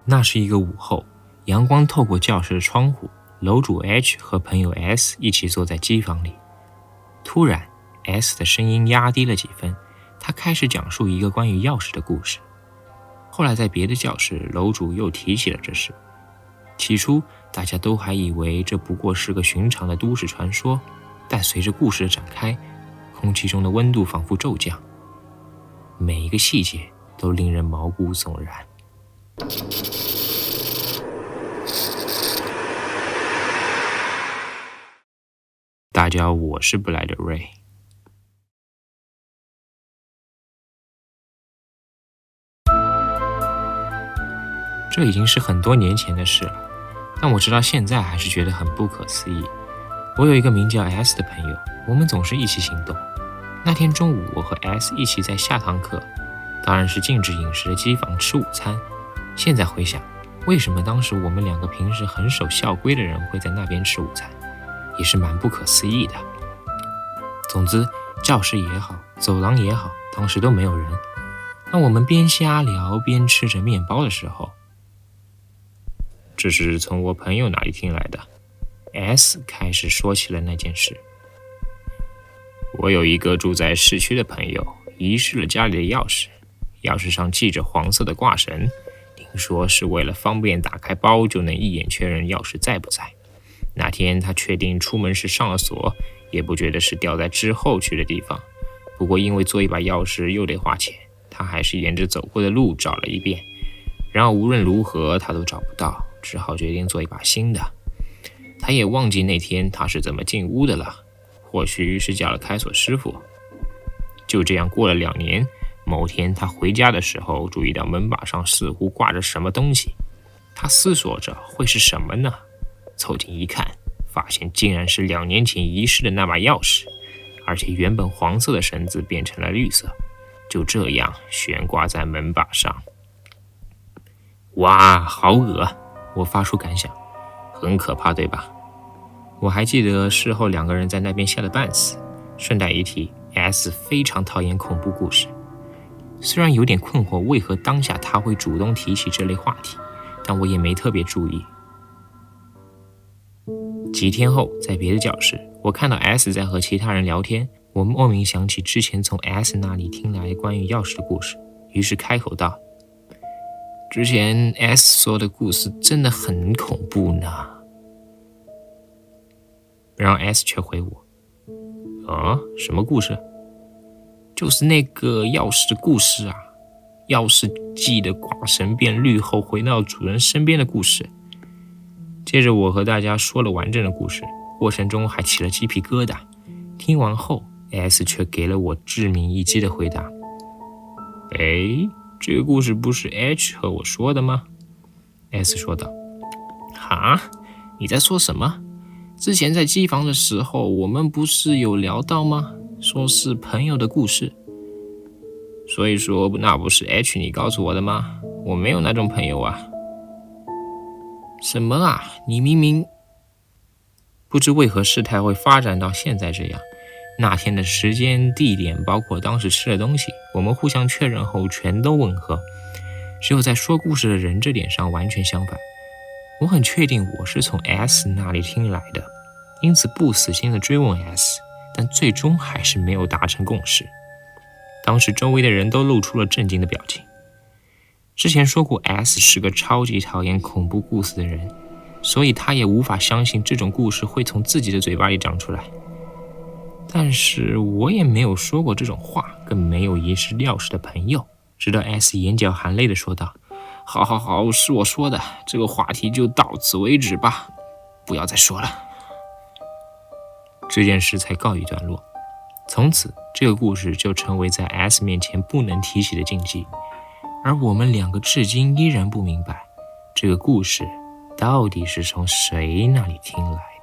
那是一个午后，阳光透过教室的窗户，楼主 H 和朋友 S 一起坐在机房里。突然 S 的声音压低了几分，他开始讲述一个关于钥匙的故事。后来在别的教室，楼主又提起了这事。起初大家都还以为这不过是个寻常的都市传说，但随着故事的展开，空气中的温度仿佛骤降，每一个细节都令人毛骨悚然。大家好，我是布莱德瑞。这已经是很多年前的事了，但我直到现在还是觉得很不可思议。我有一个名叫 S 的朋友，我们总是一起行动。那天中午，我和 S 一起在下堂课，当然是禁止饮食的机房吃午餐。现在回想，为什么当时我们两个平时很守校规的人会在那边吃午餐，也是蛮不可思议的。总之，教室也好，走廊也好，当时都没有人。当我们边瞎聊边吃着面包的时候，这是从我朋友那里听来的。S 开始说起了那件事。我有一个住在市区的朋友，遗失了家里的钥匙，钥匙上系着黄色的挂绳，听说是为了方便打开包就能一眼确认钥匙在不在。那天他确定出门时上了锁，也不觉得是掉在之后去的地方。不过因为做一把钥匙又得花钱，他还是沿着走过的路找了一遍，然而无论如何他都找不到，只好决定做一把新的。他也忘记那天他是怎么进屋的了，或许是叫了开锁师傅。就这样过了2年，某天他回家的时候，注意到门把上似乎挂着什么东西。他思索着会是什么呢？凑近一看，发现竟然是2年前遗失的那把钥匙，而且原本黄色的绳子变成了绿色，就这样悬挂在门把上。哇，好恶！我发出感想，很可怕，对吧？我还记得事后2个人在那边吓得半死。顺带一提 ，S 非常讨厌恐怖故事。虽然有点困惑为何当下他会主动提起这类话题，但我也没特别注意。几天后，在别的教室，我看到 S 在和其他人聊天，我莫名想起之前从 S 那里听来关于钥匙的故事，于是开口道：之前 S 说的故事真的很恐怖呢。然后 S 却回我：什么故事？就是那个钥匙的故事啊，钥匙系的挂绳变绿后回到主人身边的故事。接着我和大家说了完整的故事，过程中还起了鸡皮疙瘩。听完后 S 却给了我致命一击的回答：这个故事不是 H 和我说的吗？ S 说道：哈？你在说什么？之前在机房的时候我们不是有聊到吗？说是朋友的故事。所以说那不是 H 你告诉我的吗？我没有那种朋友啊。什么啊？你明明……不知为何事态会发展到现在这样。那天的时间、地点，包括当时吃的东西，我们互相确认后全都吻合，只有在说故事的人这点上完全相反。我很确定我是从 S 那里听来的，因此不死心地追问 S， 但最终还是没有达成共识。当时周围的人都露出了震惊的表情。之前说过 S 是个超级讨厌恐怖故事的人，所以他也无法相信这种故事会从自己的嘴巴里长出来。但是我也没有说过这种话，更没有遗失钥匙的朋友。直到 S 眼角含泪地说道：好，是我说的，这个话题就到此为止吧，不要再说了。这件事才告一段落。从此这个故事就成为在 S 面前不能提起的禁忌，而我们2个至今依然不明白这个故事到底是从谁那里听来的。